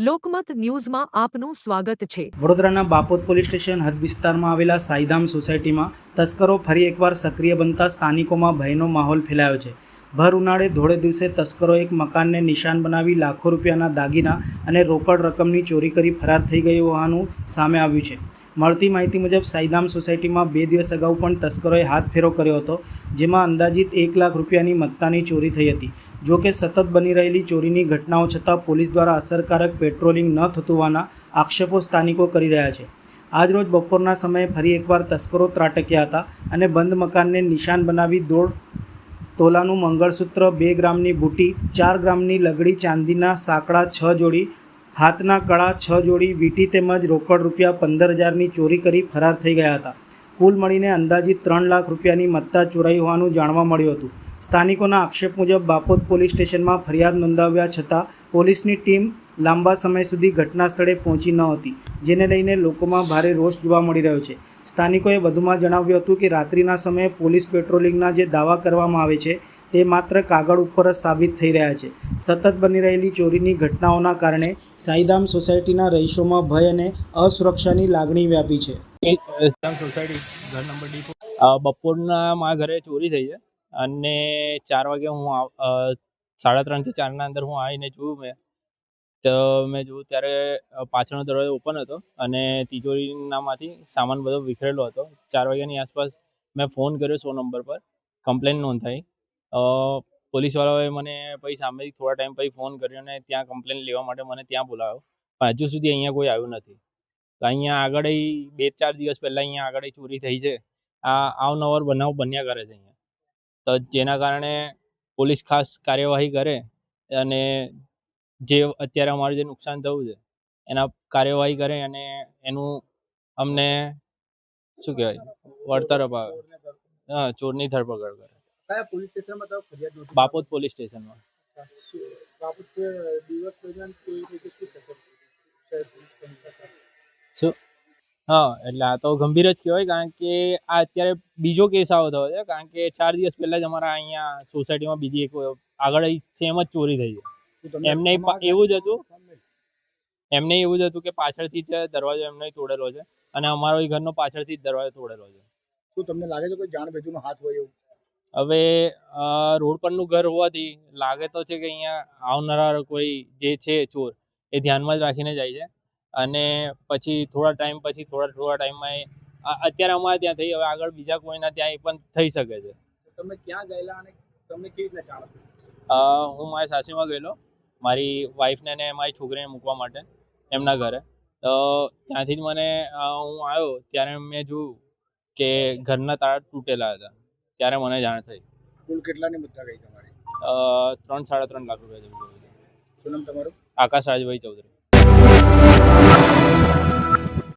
લોકમત ન્યૂઝમાં આપનું સ્વાગત છે। વડોદરાના બાપોદ પોલીસ સ્ટેશન હદ વિસ્તારમાં આવેલા સાઈધામ સોસાયટીમાં તસ્કરો ફરી એકવાર સક્રિય બનતા સ્થાનિકોમાં ભયનો માહોલ ફેલાયો છે। ભર ઉનાળે ધોળે દિવસે તસ્કરો એક મકાનને નિશાન બનાવી લાખો રૂપિયાના દાગીના અને રોકડ રકમની ચોરી કરી ફરાર થઈ ગઈ હોવાનું સામે આવ્યું છે। મળતી માહિતી મુજબ સાઈધામ સોસાયટીમાં 2 દિવસ અગાઉ પણ તસ્કરોએ હાથ ફેરો કર્યો હતો, જેમાં અંદાજિત 1 લાખ રૂપિયાની મત્તાની ચોરી થઈ હતી। જો કે સતત બની રહેલી ચોરીની ઘટનાઓ છતાં પોલીસ દ્વારા અસરકારક પેટ્રોલિંગ ન થતું હોવાના આક્ષેપો સ્થાનિકો કરી રહ્યા છે। આજરોજ બપોરના સમયે ફરી એકવાર તસ્કરો ત્રાટક્યા હતા અને બંધ મકાનને નિશાન બનાવી 1.5 તોલાનું મંગળસૂત્ર, 2 ગ્રામની બુટી, 4 ગ્રામની લગડી, ચાંદીના સાંકડા 6 જોડી, હાથના કડા 6 જોડી, વીંટી તેમજ રોકડ રૂપિયા 15,000ની ચોરી કરી ફરાર થઈ ગયા હતા। કુલ મળીને અંદાજિત 3 લાખ રૂપિયાની મત્તા ચોરાઈ હોવાનું જાણવા મળ્યું હતું। સ્થાનિકોના આક્ષેપ મુજબ બાપોદ પોલીસ સ્ટેશનમાં ફરિયાદ નોંધાવ્યા છતાં પોલીસની ટીમ લાંબા સમય સુધી ઘટના સ્થળે પહોંચી ન હતી, જેને લઈને લોકોમાં ભારે રોષ જોવા મળી રહ્યો છે। સ્થાનિકોએ વધુમાં જણાવ્યું હતું કે રાત્રિના સમયે પોલીસ પેટ્રોલિંગના જે દાવા કરવામાં આવે છે તે માત્ર કાગળ ઉપર જ સાબિત થઈ રહ્યા છે। સતત બની રહેલી ચોરીની ઘટનાઓના કારણે સાઈધામ સોસાયટીના રહીશોમાં ભય અને અસુરક્ષાની લાગણી વ્યાપી છે। સોસાયટી ઘર નંબર બપોરના મારા ઘરે ચોરી થઈ છે અને 4 વાગે હું 3:30 થી 4 ના અંદર હું આવીને જોયું મેં જોયું ત્યારે પાછળનો દરવાજો ઓપન હતો અને તિજોરીનામાંથી સામાન બધો વિખરેલો હતો। 4 વાગ્યાની આસપાસ મેં ફોન કર્યો 100 નંબર પર, કમ્પ્લેન નોંધાઈ। પોલીસવાળાઓએ મને પછી સામેથી થોડા ટાઈમ પછી ફોન કર્યો અને ત્યાં કમ્પ્લેન લેવા માટે મને ત્યાં બોલાવ્યો, પણ હજુ સુધી અહીંયા કોઈ આવ્યું નથી। તો અહીંયા આગળ 2-4 દિવસ પહેલાં અહીંયા આગળ ચોરી થઈ છે। આ અવનવર બનાવ બન્યા કરે છે અહીંયા, તો જેના કારણે પોલીસ ખાસ કાર્યવાહી કરે અને જે અત્યારે અમારું જે નુકસાન થયું છે એના કાર્યવાહી કરે અને એનું અમને શું કહેવાય વળતર અપાવે। ચોરની ધરપકડ કરે। કયા પોલીસ સ્ટેશનમાં તમે ફરિયાદ નોંધી? બાપોદ પોલીસ સ્ટેશનમાં। બાપોદ દિવસ દરમિયાન કેવી રીતે શું શું એટલે આ તો ગંભીર જ કહેવાય, કારણ કે આ અત્યારે બીજો કેસ આવો થયો છે, કારણ કે 4 દિવસ પહેલાં જ અમારા અહીંયા સોસાયટીમાં બીજી એક આગળ સેમ જ ચોરી થઈ છે। એમને એવું જ હતું કે પાછળથી જ દરવાજો એમને તોડેલો છે અને અમારો ઘરનો પાછળથી જ દરવાજો તોડેલો છે। શું તમને લાગે છે કોઈ જાણબૂજીનો હાથ હોય એવું? હવે રોડ પરનું ઘર હોવાથી લાગે તો છે કે અહીંયા આવનારા કોઈ જે છે ચોર એ ધ્યાનમાં જ રાખીને જાય છે અને પછી થોડા ટાઈમમાં અત્યારે અમારે ત્યાં થઈ, હવે આગળ બીજા કોઈના ત્યાં પણ થઈ શકે છે। તમે ક્યાં ગયેલા અને તમને કેવી રીતે જાણ થઈ? હું મારી સાસરીમાં ગયેલો, મારી વાઈફને અને મારી છોકરીને મૂકવા માટે એમના ઘરે। તો ત્યાંથી જ મને હું આવ્યો ત્યારે મેં જોયું કે ઘરના તાળા તૂટેલા હતા, ત્યારે મને જાણ થઈ। કુલ કેટલાની મુદ્દા ગઈ તમારી? 3-3.5 લાખ રૂપિયા જેવું. શું નામ તમારું? આકાશ રાજભાઈ ચૌધરી।